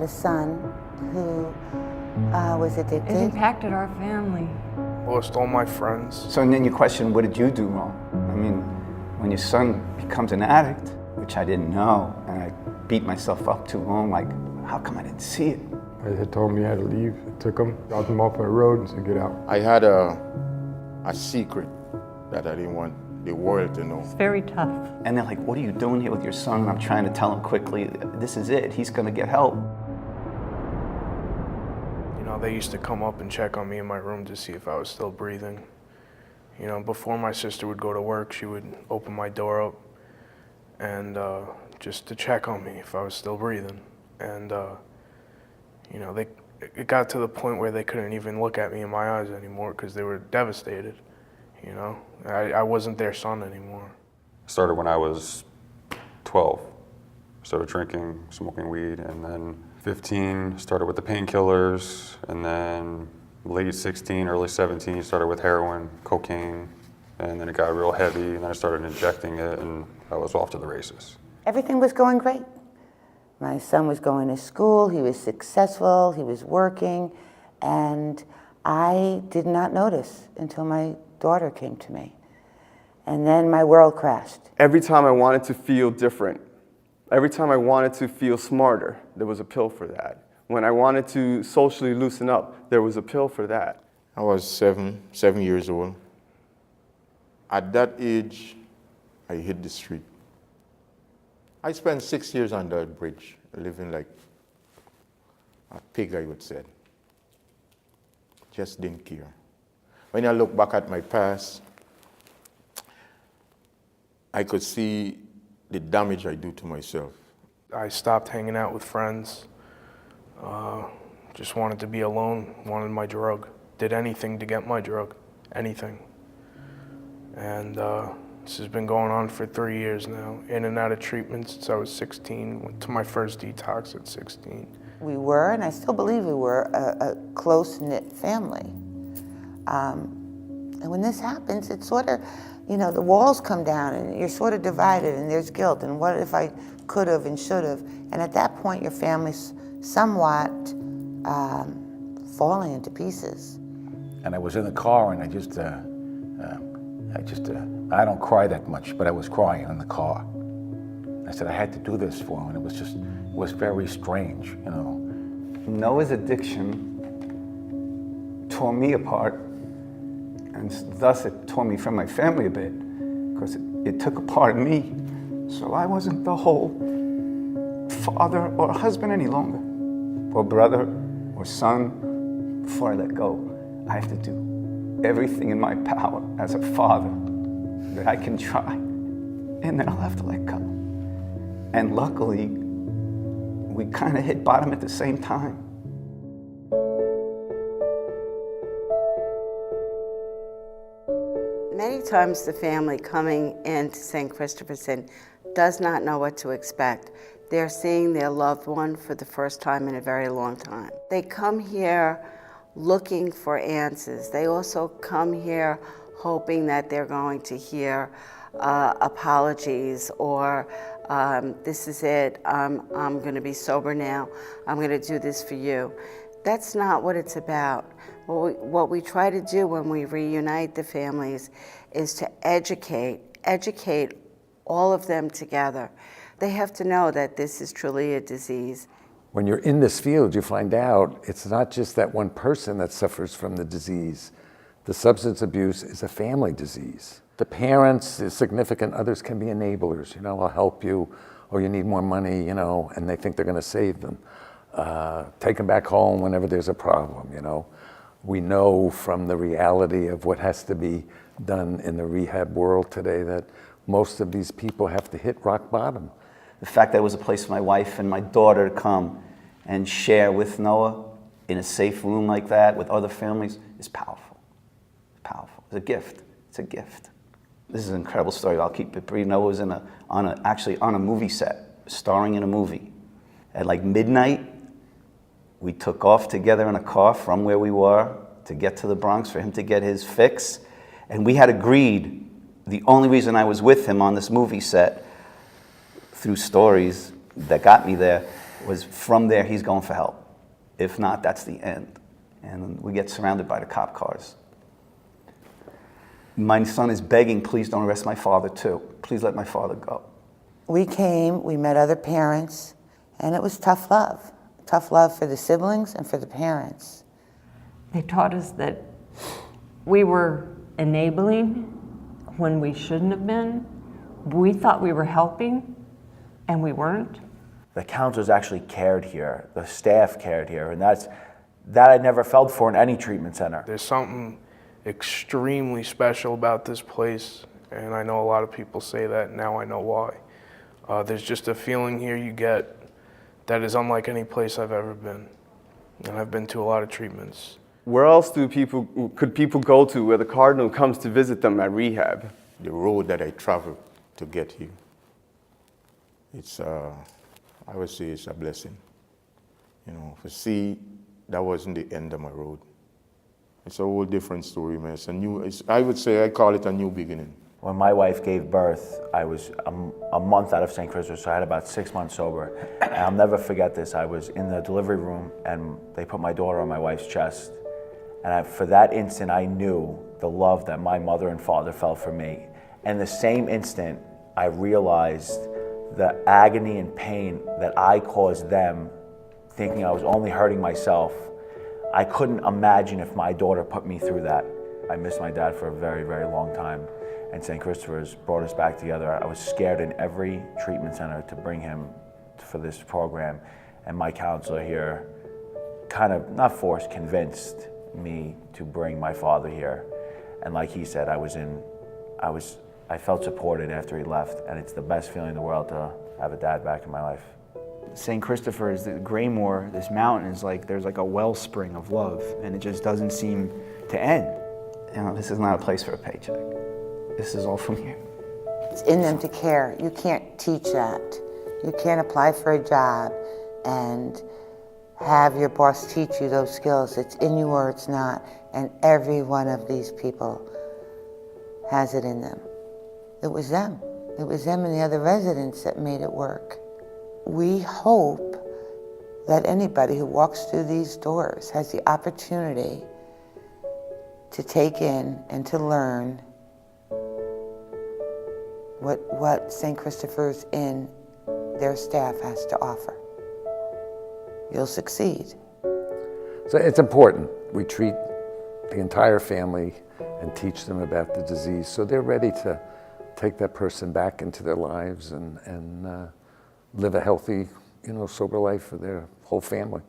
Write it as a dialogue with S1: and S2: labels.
S1: a son who was addicted.
S2: It impacted our family.
S3: Lost all my friends.
S4: So then you question, what did you do wrong? I mean, when your son becomes an addict, which I didn't know, and I beat myself up too long, like, how come I didn't see it?
S5: They had told me I had to leave. I took him, got him off on the road and said, get out.
S6: I had a secret that I didn't want the world to know.
S2: It's very tough.
S4: And they're like, what are you doing here with your son? And I'm trying to tell him quickly, this is it, he's gonna get help.
S3: You know, they used to come up and check on me in my room to see if I was still breathing. You know, before my sister would go to work, she would open my door up and just to check on me if I was still breathing. And you know, it got to the point where they couldn't even look at me in my eyes anymore because they were devastated. You know, I wasn't their son anymore.
S7: I started when I was 12. Started drinking, smoking weed, and then 15, started with the painkillers, and then late 16, early 17, started with heroin, cocaine, and then it got real heavy, and then I started injecting it, and I was off to the races.
S1: Everything was going great. My son was going to school, he was successful, he was working, and I did not notice until my daughter came to me. And then my world crashed.
S8: Every time I wanted to feel different, every time I wanted to feel smarter, there was a pill for that. When I wanted to socially loosen up, there was a pill for that.
S6: I was seven years old. At that age, I hit the street. I spent 6 years under a bridge, living like a pig, I would say. Just didn't care. When I look back at my past, I could see the damage I do to myself.
S3: I stopped hanging out with friends. Just wanted to be alone, wanted my drug. Did anything to get my drug, anything. And this has been going on for 3 years now, in and out of treatment since I was 16, went to my first detox at 16.
S1: We were, and I still believe we were, a close-knit family. And when this happens, it's sort of, you know, the walls come down and you're sort of divided and there's guilt and what if I could have and should have. And at that point, your family's somewhat falling into pieces.
S9: And I was in the car and I don't cry that much, but I was crying in the car. I said I had to do this for him, and it was very strange, you know.
S4: Noah's addiction tore me apart, and thus it tore me from my family a bit, because it took a part of me. So I wasn't the whole father or husband any longer, or brother or son. Before I let go, I have to do everything in my power as a father that I can try, and then I'll have to let go. And luckily, we kind of hit bottom at the same time.
S10: Many times the family coming into St. Christopher's Inn does not know what to expect. They're seeing their loved one for the first time in a very long time. They come here looking for answers. They also come here hoping that they're going to hear apologies or this is it, I'm going to be sober now, I'm going to do this for you. That's not what it's about. What we try to do when we reunite the families is to educate all of them together. They have to know that this is truly a disease.
S9: When you're in this field, you find out it's not just that one person that suffers from the disease. The substance abuse is a family disease. The parents, the significant others can be enablers. You know, I'll help you, or you need more money, you know, and they think they're going to save them. Take them back home whenever there's a problem, you know. We know from the reality of what has to be done in the rehab world today that most of these people have to hit rock bottom.
S4: The fact that it was a place for my wife and my daughter to come and share with Noah in a safe room like that with other families is powerful. It's powerful. It's a gift. It's a gift. This is an incredible story. I'll keep it brief. Noah was actually on a movie set, starring in a movie. At like midnight, we took off together in a car from where we were to get to the Bronx for him to get his fix. And we had agreed, the only reason I was with him on this movie set, through stories that got me there,
S2: was from there, he's going for help. If not, that's the end. And we get surrounded by the cop cars. My son is begging, please don't arrest my father too. Please let my father go.
S1: We came, we met other parents, and it was tough love. Tough love for the siblings and for the parents.
S11: They taught us that we were enabling when we shouldn't have been. We thought we were helping, and we weren't.
S12: The counselors actually cared here. The staff cared here, and that I never felt for in any treatment center.
S3: There's something extremely special about this place, and I know a lot of people say that, and now I know why. There's just a feeling here you get that is unlike any place I've ever been, and I've been to a lot of treatments.
S8: Where else could people go to where the Cardinal comes to visit them at rehab?
S6: The road that I traveled to get here, it's, I would say it's a blessing. You know, to see that wasn't the end of my road. It's a whole different story, man. I would say I call it a new beginning.
S12: When my wife gave birth, I was a month out of St. Christopher's, so I had about 6 months sober. And I'll never forget this. I was in the delivery room, and they put my daughter on my wife's chest. And for that instant, I knew the love that my mother and father felt for me. And the same instant, I realized the agony and pain that I caused them, thinking I was only hurting myself. I couldn't imagine if my daughter put me through that. I missed my dad for a very, very long time, and St. Christopher's brought us back together. I was scared in every treatment center to bring him for this program, and my counselor here kind of, not forced, convinced me to bring my father here. And like he said, I felt supported after he left, and it's the best feeling in the world to have a dad back in my life.
S13: St. Christopher's, the Graymoor, this mountain is like, there's like a wellspring of love, and it just doesn't seem to end.
S2: You know, this is not a place for a paycheck. This is all from here.
S1: It's in them to care. You can't teach that. You can't apply for a job and have your boss teach you those skills. It's in you or it's not. And every one of these people has it in them. It was them. It was them and the other residents that made it work. We hope that anybody who walks through these doors has the opportunity to take in and to learn what St. Christopher's Inn, their staff, has to offer. You'll succeed.
S9: So it's important. We treat the entire family and teach them about the disease so they're ready to take that person back into their lives and live a healthy, sober life for their whole family.